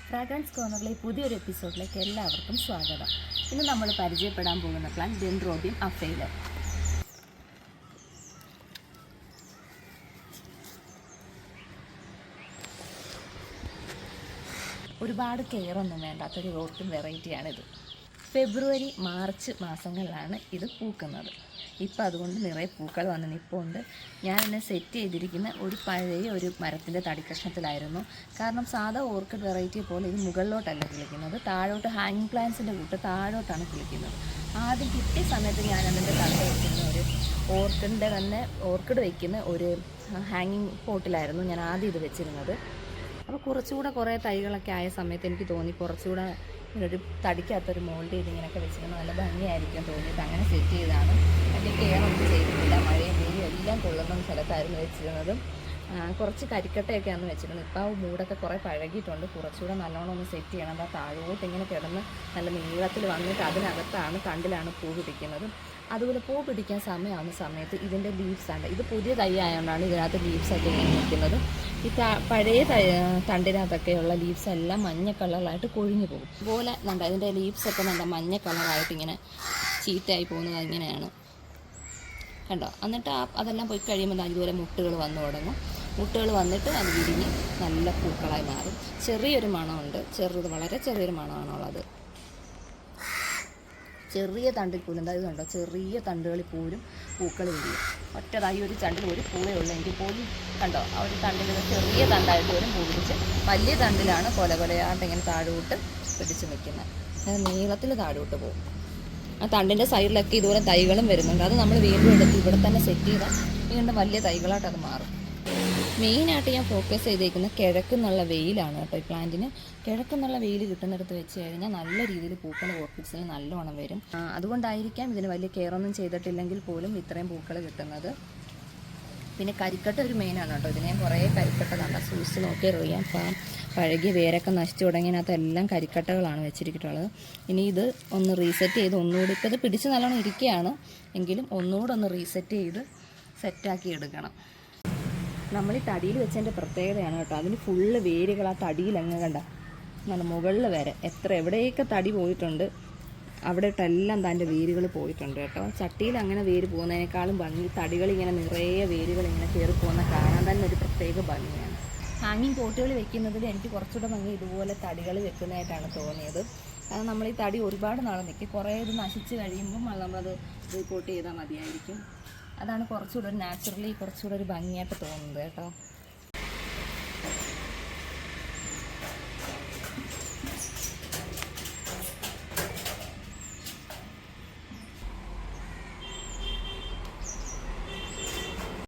Fragrance കോർണറിലെ പുതിയൊരു എപ്പിസോഡിലേക്ക് എല്ലാവർക്കും സ്വാഗതം. ഇന്ന് നമ്മൾ പരിചയപ്പെടാൻ പോകുന്ന പ്ലാന്റ് ഡെൻഡ്രോബിയം അഫൈലം. ഒരുപാട് കെയറൊന്നും വേണ്ടാത്തൊരു ഓർക്കിഡ് വെറൈറ്റിയാണിത്. ഫെബ്രുവരി മാർച്ച് മാസങ്ങളിലാണ് ഇത് പൂക്കുന്നത്. ഇപ്പം അതുകൊണ്ട് നിറയെ പൂക്കൾ വന്ന് നിൽപ്പുണ്ട്. ഞാൻ എന്നെ സെറ്റ് ചെയ്തിരിക്കുന്ന ഒരു പഴയ ഒരു മരത്തിൻ്റെ തടിക്കഷ്ണത്തിലായിരുന്നു. കാരണം സാധാ ഓർക്കിഡ് വെറൈറ്റി പോലെ ഇത് മുകളിലോട്ടല്ല കിളിക്കുന്നത്, താഴോട്ട് ഹാങ്ങിങ് പ്ലാന്റ്സിൻ്റെ കൂട്ട് താഴോട്ടാണ് കിളിക്കുന്നത്. ആദ്യം കിട്ടിയ സമയത്ത് ഞാൻ അതിൻ്റെ തണ്ട് വയ്ക്കുന്ന ഒരു ഓർക്കിഡ് വയ്ക്കുന്ന ഒരു ഹാങ്ങിങ് പോട്ടിലായിരുന്നു ഞാൻ ആദ്യം ഇത് വെച്ചിരുന്നത്. അപ്പോൾ കുറച്ചുകൂടെ കുറേ തൈകളൊക്കെ ആയ സമയത്ത് എനിക്ക് തോന്നി കുറച്ചുകൂടെ ഒരു തടിക്കകത്തൊരു മോൾഡ് ചെയ്ത് ഇങ്ങനെയൊക്കെ വെച്ചിരുന്നത് നല്ല ഭംഗിയായിരിക്കും തോന്നിയിട്ട് അങ്ങനെ സെറ്റ് ചെയ്താണ്. വലിയ കെയറൊന്നും ചെയ്തിട്ടില്ല. മഴയും വെയിലും എല്ലാം കൊള്ളുന്ന സ്ഥലത്തായിരുന്നു വെച്ചിരുന്നതും. കുറച്ച് കരിക്കട്ടയൊക്കെ അന്ന് വെച്ചിരുന്നത്. ഇപ്പോൾ ആ മൂടൊക്കെ കുറേ പഴകിയിട്ടുണ്ട്. കുറച്ചുകൂടെ നല്ലോണം ഒന്ന് സെറ്റ് ചെയ്യണം. എന്താ താഴോട്ട് ഇങ്ങനെ കിടന്ന് നല്ല നീളത്തിൽ വന്നിട്ട് അതിനകത്താണ് തണ്ടിലാണ് പൂ പിടിക്കുന്നത്. അതുപോലെ പൂ പിടിക്കാൻ സമയമാകുന്ന സമയത്ത് ഇതിൻ്റെ ലീവ്സ് ആണ്, ഇത് പുതിയ തൈ ആയതുകൊണ്ടാണ് ഇതിനകത്ത് ലീവ്സൊക്കെ ഇങ്ങനെ നിൽക്കുന്നത്. ഈ പഴയ തണ്ടിനകത്തൊക്കെയുള്ള ലീവ്സ് എല്ലാം മഞ്ഞ കളറായിട്ട് കൊഴിഞ്ഞു പോകും. അതുപോലെ ഇതിൻ്റെ ലീവ്സൊക്കെ നല്ല മഞ്ഞ കളറായിട്ട് ഇങ്ങനെ ചീത്തയായി പോകുന്നത് ഇങ്ങനെയാണ് കണ്ടോ. എന്നിട്ട് അതെല്ലാം പോയി കഴിയുമ്പോൾ ഇതുപോലെ മുട്ടുകൾ വന്നു തുടങ്ങും. മുട്ടുകൾ വന്നിട്ട് അത് വിരിഞ്ഞ് നല്ല പൂക്കളായി മാറും. ചെറിയൊരു മണമുണ്ട്, വളരെ ചെറിയൊരു മണമാണുള്ളത്. ചെറിയ തണ്ടിൽ പോലും ഇത് കണ്ടോ, ചെറിയ തണ്ടുകളിൽ പോലും പൂക്കൾ വിരിയും. ഒറ്റതായി ഒരു തണ്ടിൽ ഒരു പൂവേ ഉള്ളെങ്കിൽ പോലും കണ്ടോ ആ ഒരു തണ്ടിൽ ചെറിയ തണ്ടായിട്ട് വരും പൂ പിടിച്ച്. വലിയ തണ്ടിലാണ് കൊലയായിട്ട് ഇങ്ങനെ താഴോട്ട് പിടിച്ച് നിൽക്കുന്നത്. നീളത്തിൽ താഴോട്ട് പോകും. ആ തണ്ടിൻ്റെ സൈഡിലൊക്കെ ഇതുപോലെ തൈകളും വരുന്നുണ്ട്. അത് നമ്മൾ വീണ്ടും എടുത്ത് ഇവിടെ തന്നെ സെറ്റ് ചെയ്താൽ വീണ്ടും വലിയ തൈകളായിട്ട് അത് മാറും. മെയിനായിട്ട് ഞാൻ ഫോക്കസ് ചെയ്തേക്കുന്നത് കിഴക്കുന്നുള്ള വെയിലാണ് കേട്ടോ. ഈ പ്ലാന്റിന് കിഴക്കുന്നുള്ള വെയിൽ കിട്ടുന്നിടത്ത് വെച്ച് കഴിഞ്ഞാൽ നല്ല രീതിയിൽ പൂക്കൾ ഓർക്കിഡ്സിൽ നല്ലോണം വരും. അതുകൊണ്ടായിരിക്കാം ഇതിന് വലിയ കെയറൊന്നും ചെയ്തിട്ടില്ലെങ്കിൽ പോലും ഇത്രയും പൂക്കൾ കിട്ടുന്നത്. പിന്നെ കരിക്കട്ട ഒരു മെയിനാണ് കേട്ടോ. ഇതിനെ കുറേ കരിക്കട്ട കണ്ട സൂക്ഷിച്ച് നോക്കിയാൽ അറിയാം. അപ്പം പഴകിയ വേരൊക്കെ നശിച്ചു തുടങ്ങിയതിനകത്തെല്ലാം കരിക്കട്ടകളാണ് വെച്ചിരിക്കുന്നത്. ഇനി ഇത് ഒന്ന് റീസെറ്റ് ചെയ്ത് ഒന്നുകൂടി, ഇപ്പോൾ ഇത് പിടിച്ച് നല്ലോണം ഇരിക്കുകയാണ് എങ്കിലും ഒന്നുകൂടെ ഒന്ന് റീസെറ്റ് ചെയ്ത് സെറ്റാക്കി എടുക്കണം. നമ്മൾ ഈ തടിയിൽ വെച്ചതിൻ്റെ പ്രത്യേകതയാണ് കേട്ടോ. അതിന് ഫുള്ള് വേരുകൾ ആ തടിയിൽ അങ്ങ് കണ്ട നല്ല മുകളിൽ വരെ എവിടെയൊക്കെ തടി പോയിട്ടുണ്ട് അവിടെയിട്ടെല്ലാം തൻ്റെ വേരുകൾ പോയിട്ടുണ്ട് കേട്ടോ. ചട്ടിയിൽ അങ്ങനെ വേര് പോകുന്നതിനേക്കാളും ഭംഗി തടികളിങ്ങനെ നിറയെ വേരുകൾ ഇങ്ങനെ കയറി പോകുന്ന കാണാൻ തന്നെ ഒരു പ്രത്യേക ഭംഗിയാണ്. ഹാങ്ങിങ് പോട്ടുകൾ വെക്കുന്നതിൽ എനിക്ക് കുറച്ചുകൂടെ ഭംഗി ഇതുപോലെ തടികൾ വെക്കുന്നതായിട്ടാണ് തോന്നിയത്. കാരണം നമ്മൾ ഈ തടി ഒരുപാട് നാൾ നിൽക്കും. കുറേ ഇത് നശിച്ച് കഴിയുമ്പം നമ്മളത് റീപോർട്ട് ചെയ്താൽ മതിയായിരിക്കും. അതാണ് കുറച്ചുകൂടെ ഒരു നാച്ചുറലി കുറച്ചുകൂടെ ഒരു ഭംഗിയായിട്ട് തോന്നുന്നത് കേട്ടോ.